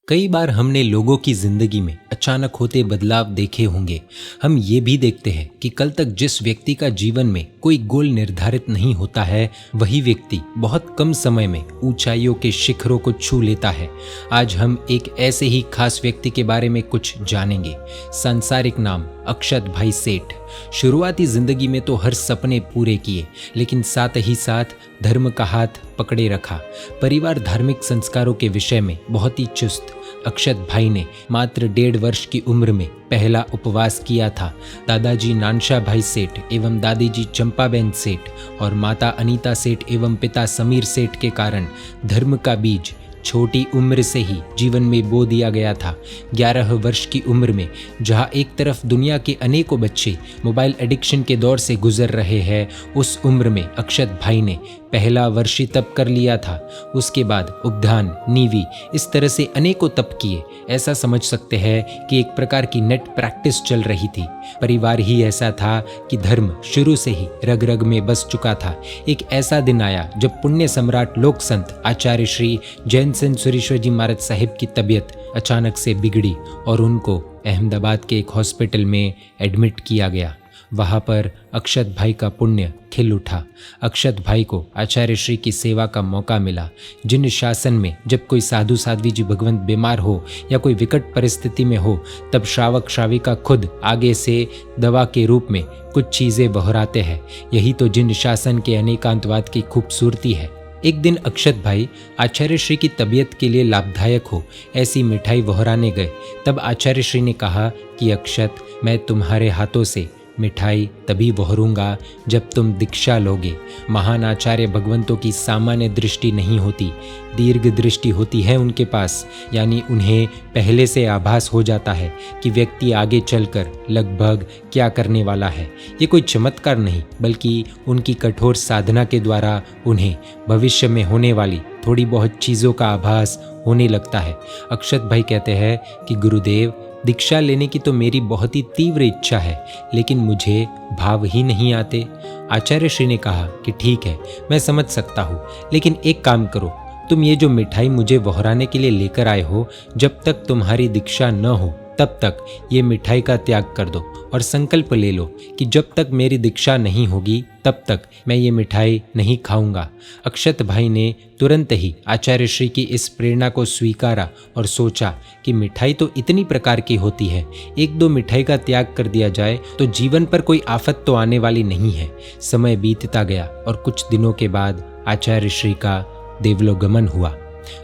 कई बार हमने लोगों की जिंदगी में अचानक होते बदलाव देखे होंगे। हम ये भी देखते हैं कि कल तक जिस व्यक्ति का जीवन में कोई गोल निर्धारित नहीं होता है, वही व्यक्ति बहुत कम समय में ऊंचाइयों के शिखरों को छू लेता है। आज हम एक ऐसे ही खास व्यक्ति के बारे में कुछ जानेंगे। सांसारिक नाम अक्षत भाई सेठ। शुरुआती जिंदगी में तो हर सपने पूरे किए, लेकिन साथ ही साथ धर्म का हाथ पकड़े रखा। परिवार धार्मिक संस्कारों के विषय में बहुत ही चुस्त। अक्षत भाई ने मात्र 1.5 वर्ष की उम्र में पहला उपवास किया था। दादाजी नानशा भाई सेठ एवं दादी जी चंपाबेन सेठ और माता अनीता सेठ एवं पिता समीर सेठ के कारण धर्म का बीज छोटी उम्र से ही जीवन में बो दिया गया था। 11 वर्ष की उम्र में जहां एक तरफ दुनिया के अनेकों बच्चे मोबाइल एडिक्शन के दौर से गुजर रहे हैं, उस उम्र में अक्षत भाई ने पहला वर्षी तप कर लिया था। उसके बाद उपधान, नीवी, इस तरह से अनेकों तप किए। ऐसा समझ सकते हैं कि एक प्रकार की नेट प्रैक्टिस चल रही थी। परिवार ही ऐसा था कि धर्म शुरू से ही रग रग में बस चुका था। एक ऐसा दिन आया जब पुण्य सम्राट लोक संत आचार्य श्री जैन सेन सुरेश्वर जी महाराज साहिब की तबीयत अचानक से बिगड़ी और उनको अहमदाबाद के एक हॉस्पिटल में एडमिट किया गया। वहाँ पर अक्षत भाई का पुण्य खिल उठा। अक्षत भाई को आचार्य श्री की सेवा का मौका मिला। जिन शासन में जब कोई साधु साध्वी जी भगवंत बीमार हो या कोई विकट परिस्थिति में हो, तब श्रावक श्राविका खुद आगे से दवा के रूप में कुछ चीज़ें बहराते हैं। यही तो जिन शासन के अनेकांतवाद की खूबसूरती है। एक दिन अक्षत भाई आचार्य श्री की तबीयत के लिए लाभदायक हो ऐसी मिठाई बहराने गए। तब आचार्य श्री ने कहा कि अक्षत, मैं तुम्हारे हाथों से मिठाई तभी बहरूंगा जब तुम दीक्षा लोगे। महान आचार्य भगवंतों की सामान्य दृष्टि नहीं होती, दीर्घ दृष्टि होती है उनके पास। यानी उन्हें पहले से आभास हो जाता है कि व्यक्ति आगे चलकर लगभग क्या करने वाला है। ये कोई चमत्कार नहीं, बल्कि उनकी कठोर साधना के द्वारा उन्हें भविष्य में होने वाली थोड़ी बहुत चीज़ों का आभास होने लगता है। अक्षत भाई कहते हैं कि गुरुदेव, दीक्षा लेने की तो मेरी बहुत ही तीव्र इच्छा है, लेकिन मुझे भाव ही नहीं आते। आचार्य श्री ने कहा कि ठीक है, मैं समझ सकता हूँ, लेकिन एक काम करो, तुम ये जो मिठाई मुझे बहराने के लिए लेकर आए हो, जब तक तुम्हारी दीक्षा न हो तब तक ये मिठाई का त्याग कर दो और संकल्प ले लो कि जब तक मेरी दीक्षा नहीं होगी तब तक मैं ये मिठाई नहीं खाऊंगा। अक्षत भाई ने तुरंत ही आचार्य श्री की इस प्रेरणा को स्वीकारा और सोचा कि मिठाई तो इतनी प्रकार की होती है, 1-2 मिठाई का त्याग कर दिया जाए तो जीवन पर कोई आफत तो आने वाली नहीं है। समय बीतता गया और कुछ दिनों के बाद आचार्य श्री का देवलोगमन हुआ।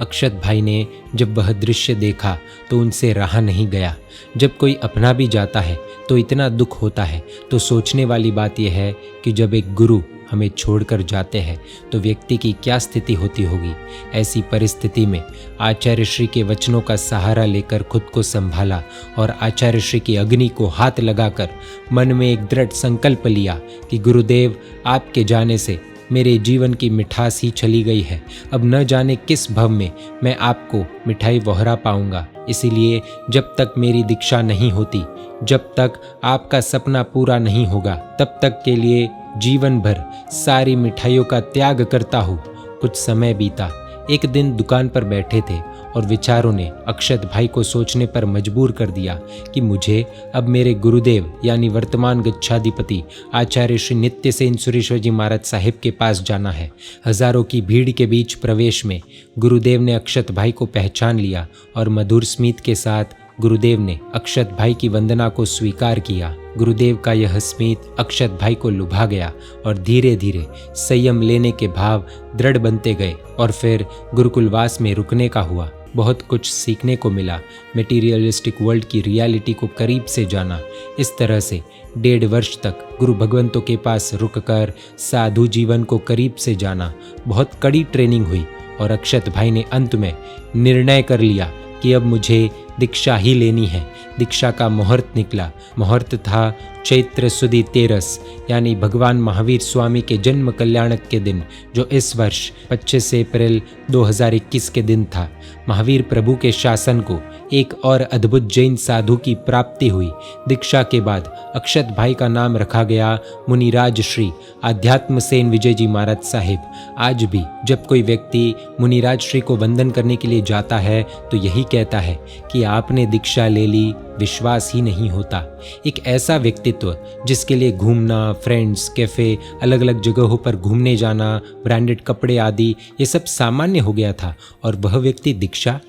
अक्षत भाई ने जब वह दृश्य देखा तो उनसे रहा नहीं गया। जब कोई अपना भी जाता है तो इतना दुख होता है, तो सोचने वाली बात यह है कि जब एक गुरु हमें छोड़कर जाते हैं तो व्यक्ति की क्या स्थिति होती होगी। ऐसी परिस्थिति में आचार्य श्री के वचनों का सहारा लेकर खुद को संभाला और आचार्य श्री की अग्नि को हाथ लगाकर मन में एक दृढ़ संकल्प लिया कि गुरुदेव, आपके जाने से मेरे जीवन की मिठास ही चली गई है। अब न जाने किस भव में मैं आपको मिठाई बहरा पाऊंगा। इसीलिए जब तक मेरी दीक्षा नहीं होती, जब तक आपका सपना पूरा नहीं होगा, तब तक के लिए जीवन भर सारी मिठाइयों का त्याग करता हूँ। कुछ समय बीता। एक दिन दुकान पर बैठे थे और विचारों ने अक्षत भाई को सोचने पर मजबूर कर दिया कि मुझे अब मेरे गुरुदेव यानी वर्तमान गच्छाधिपति आचार्य श्री नित्य सेन सुरेश्वर जी महाराज साहिब के पास जाना है। हजारों की भीड़ के बीच प्रवेश में गुरुदेव ने अक्षत भाई को पहचान लिया और मधुर स्मित के साथ गुरुदेव ने अक्षत भाई की वंदना को स्वीकार किया। गुरुदेव का यह स्मित अक्षत भाई को लुभा गया और धीरे धीरे संयम लेने के भाव दृढ़ बनते गए और फिर गुरुकुलवास में रुकने का हुआ। बहुत कुछ सीखने को मिला। मटेरियलिस्टिक वर्ल्ड की रियलिटी को करीब से जाना। इस तरह से 1.5 वर्ष तक गुरु भगवंतों के पास रुककर साधु जीवन को करीब से जाना। बहुत कड़ी ट्रेनिंग हुई और अक्षत भाई ने अंत में निर्णय कर लिया कि अब मुझे दीक्षा ही लेनी है। दीक्षा का मुहूर्त निकला। मुहूर्त था चैत्र सुदी 13 यानी भगवान महावीर स्वामी के जन्म कल्याणक के दिन, जो इस वर्ष 25 अप्रैल 2021 के दिन था, महावीर प्रभु के शासन को एक और अद्भुत जैन साधु की प्राप्ति हुई। दीक्षा के बाद अक्षत भाई का नाम रखा गया मुनिराज श्री आध्यात्म सेन विजय जी महाराज साहिब। आज भी जब कोई व्यक्ति मुनिराज श्री को वंदन करने के लिए जाता है तो यही कहता है कि आपने दीक्षा ले ली, विश्वास ही नहीं होता। एक ऐसा व्यक्तित्व जिसके लिए घूमना, फ्रेंड्स, कैफे, अलग अलग जगहों पर घूमने जाना, ब्रांडेड कपड़े आदि ये सब सामान्य हो गया था, और वह व्यक्ति दीक्षा।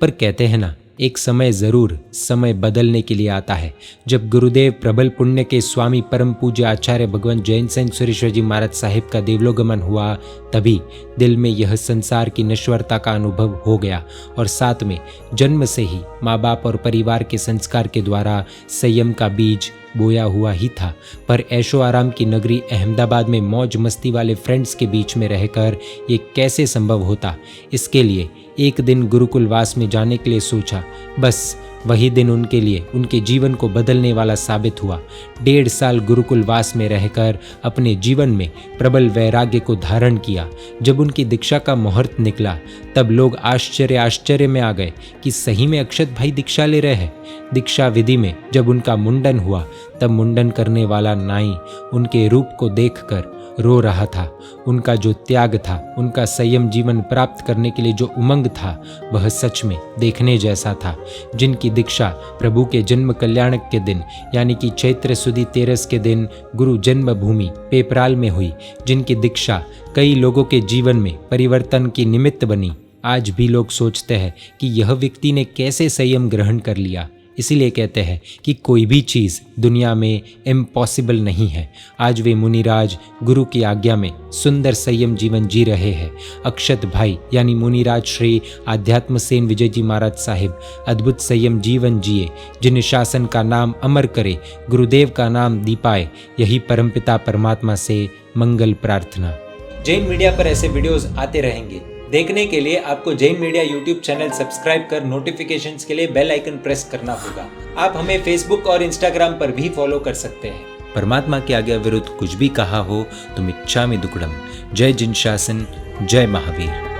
पर कहते हैं ना, एक समय जरूर समय बदलने के लिए आता है। जब गुरुदेव प्रबल पुण्य के स्वामी परम पूज्य आचार्य भगवान जैन सिंह सुरेश्वर जी महाराज साहिब का देवलोकगमन हुआ, तभी दिल में यह संसार की नश्वरता का अनुभव हो गया, और साथ में जन्म से ही माँ बाप और परिवार के संस्कार के द्वारा संयम का बीज बोया हुआ ही था। पर ऐशो आराम की नगरी अहमदाबाद में मौज मस्ती वाले फ्रेंड्स के बीच में रहकर ये कैसे संभव होता। इसके लिए एक दिन गुरुकुलवास में जाने के लिए सोचा। बस वही दिन उनके लिए उनके जीवन को बदलने वाला साबित हुआ। 1.5 साल गुरुकुलवास में रहकर अपने जीवन में प्रबल वैराग्य को धारण किया। जब उनकी दीक्षा का मुहूर्त निकला तब लोग आश्चर्य में आ गए कि सही में अक्षत भाई दीक्षा ले रहे हैं। दीक्षा विधि में जब उनका मुंडन हुआ तब मुंडन करने वाला नाई उनके रूप को देखकर रो रहा था। उनका जो त्याग था, उनका संयम जीवन प्राप्त करने के लिए जो उमंग था, वह सच में देखने जैसा था। जिनकी दीक्षा प्रभु के जन्म कल्याणक के दिन यानी कि चैत्र सुदी 13 के दिन गुरु जन्मभूमि पेपराल में हुई, जिनकी दीक्षा कई लोगों के जीवन में परिवर्तन की निमित्त बनी, आज भी लोग सोचते हैं कि यह व्यक्ति ने कैसे संयम ग्रहण कर लिया। इसीलिए कहते हैं कि कोई भी चीज़ दुनिया में इम्पॉसिबल नहीं है। आज वे मुनिराज गुरु की आज्ञा में सुंदर संयम जीवन जी रहे हैं। अक्षत भाई यानी मुनिराज श्री आध्यात्म सेन विजय जी महाराज साहिब अद्भुत संयम जीवन जिए, जिन शासन का नाम अमर करे, गुरुदेव का नाम दीपाए, यही परमपिता परमात्मा से मंगल प्रार्थना। जैन मीडिया पर ऐसे वीडियोस आते रहेंगे। देखने के लिए आपको Jain media YouTube channel subscribe कर नोटिफिकेशंस के लिए बेल आइकन प्रेस करना होगा। आप हमें फेसबुक और इंस्टाग्राम पर भी फॉलो कर सकते हैं। परमात्मा के आज्ञा विरुद्ध कुछ भी कहा हो तो मिच्छामि दुक्कडम। जय जिन शासन, जय महावीर।